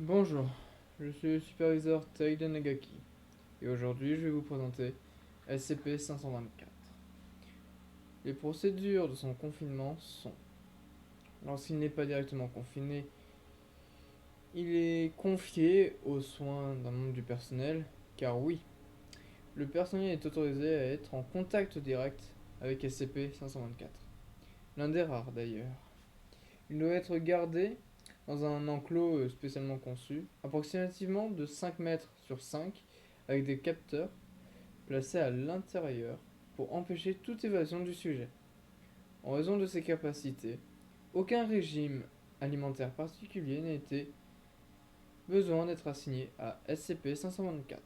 Bonjour, je suis le superviseur Taïda Nagaki et aujourd'hui je vais vous présenter SCP-524. Les procédures de son confinement sont: lorsqu'il n'est pas directement confiné, il est confié aux soins d'un membre du personnel, car oui, le personnel est autorisé à être en contact direct avec SCP-524, l'un des rares d'ailleurs. Il doit être gardé dans un enclos spécialement conçu, approximativement de 5 mètres sur 5, avec des capteurs placés à l'intérieur pour empêcher toute évasion du sujet. En raison de ses capacités, aucun régime alimentaire particulier n'a été besoin d'être assigné à SCP-524.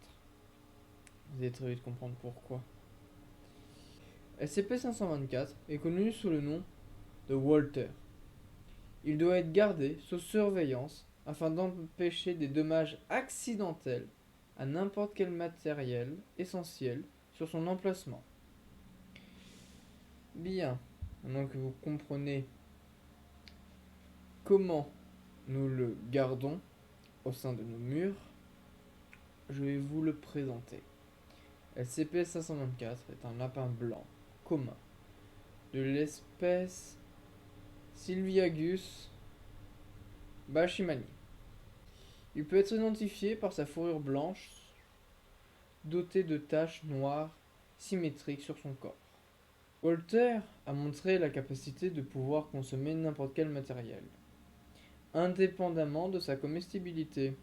Vous allez très vite comprendre pourquoi. SCP-524 est connu sous le nom de Walter. Il doit être gardé sous surveillance afin d'empêcher des dommages accidentels à n'importe quel matériel essentiel sur son emplacement. Bien, maintenant que vous comprenez comment nous le gardons au sein de nos murs, je vais vous le présenter. SCP-524 est un lapin blanc commun de l'espèce Sylviagus bashimani. Il peut être identifié par sa fourrure blanche dotée de taches noires symétriques sur son corps. Walter a montré la capacité de pouvoir consommer n'importe quel matériel, indépendamment de sa comestibilité.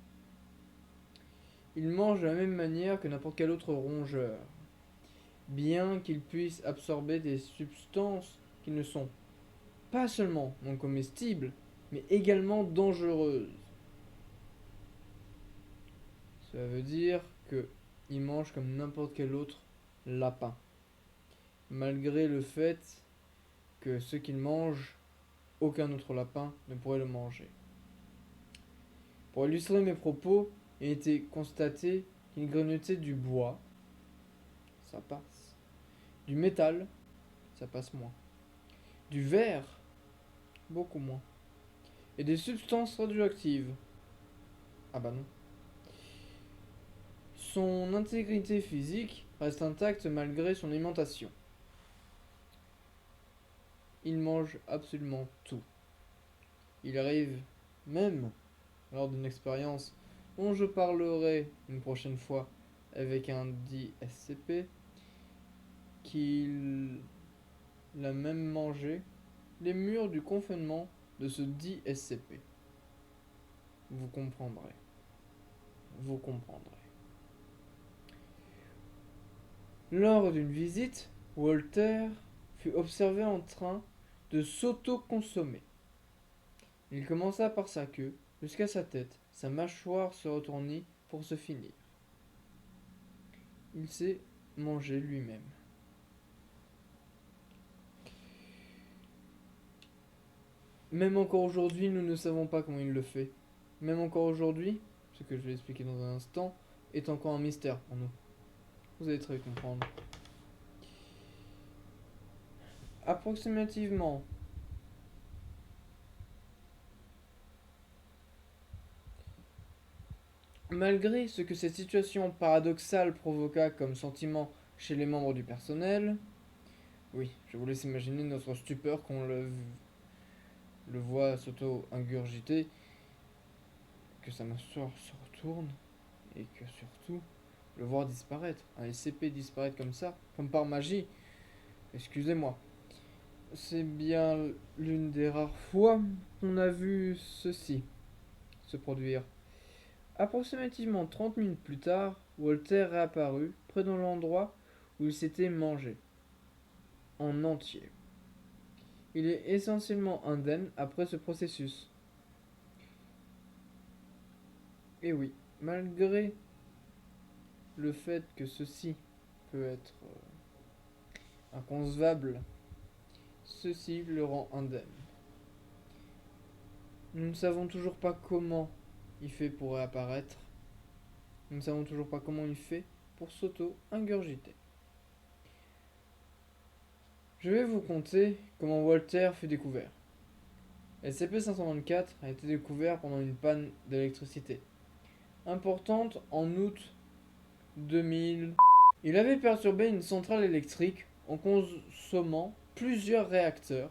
Il mange de la même manière que n'importe quel autre rongeur, bien qu'il puisse absorber des substances qui ne sont pas seulement non comestibles, mais également dangereuses. Cela veut dire qu'il mange comme n'importe quel autre lapin, malgré le fait que ce qu'il mange, aucun autre lapin ne pourrait le manger. Pour illustrer mes propos, il a été constaté qu'il grignotait du bois, ça passe. Du métal, ça passe moins. Du verre, beaucoup moins. Et des substances radioactives, ah bah non. Son intégrité physique reste intacte malgré son alimentation. Il mange absolument tout. Il arrive même, lors d'une expérience dont je parlerai une prochaine fois avec un dit SCP, qu'il a même mangé les murs du confinement de ce dit SCP. Vous comprendrez. Vous comprendrez. Lors d'une visite, Walter fut observé en train de s'auto-consommer. Il commença par sa queue, jusqu'à sa tête, sa mâchoire se retournit pour se finir. Il s'est mangé lui-même. Même encore aujourd'hui, nous ne savons pas comment il le fait. Même encore aujourd'hui, ce que je vais expliquer dans un instant, est encore un mystère pour nous. Vous allez très bien comprendre. Approximativement malgré ce que cette situation paradoxale provoqua comme sentiment chez les membres du personnel, oui, je vous laisse imaginer notre stupeur quand le voit s'auto-ingurgiter, que sa mâchoire se retourne, et que surtout, le voir disparaître, un SCP disparaître comme ça, comme par magie. Excusez-moi. C'est bien l'une des rares fois qu'on a vu ceci se produire. Approximativement 30 minutes plus tard, Walter réapparut près de l'endroit où il s'était mangé, en entier. Il est essentiellement indemne après ce processus. Et oui, malgré le fait que ceci peut être inconcevable, ceci le rend indemne. Nous ne savons toujours pas comment il fait pour réapparaître. Nous ne savons toujours pas comment il fait pour s'auto-ingurgiter. Je vais vous conter comment Walter fut découvert. SCP-524 a été découvert pendant une panne d'électricité importante en août 2000. Il avait perturbé une centrale électrique en consommant plusieurs réacteurs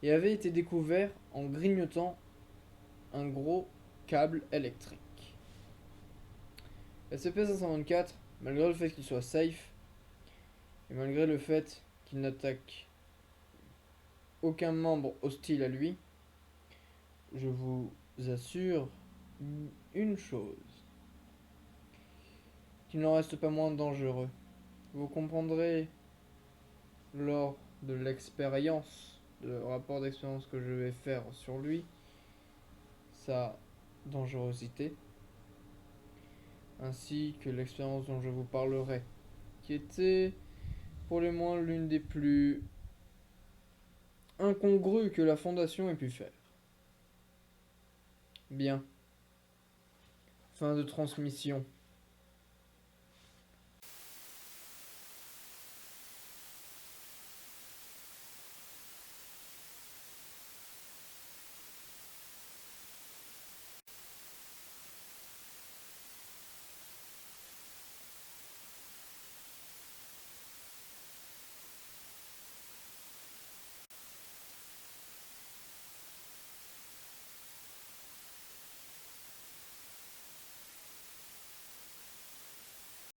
et avait été découvert en grignotant un gros câble électrique. SCP-524, malgré le fait qu'il soit safe et malgré le fait qu'il n'attaque aucun membre hostile à lui, je vous assure une chose, qu'il n'en reste pas moins dangereux. Vous comprendrez lors de l'expérience, le rapport d'expérience que je vais faire sur lui, sa dangerosité, ainsi que l'expérience dont je vous parlerai, qui était pour le moins l'une des plus incongrues que la Fondation ait pu faire. Bien. Fin de transmission.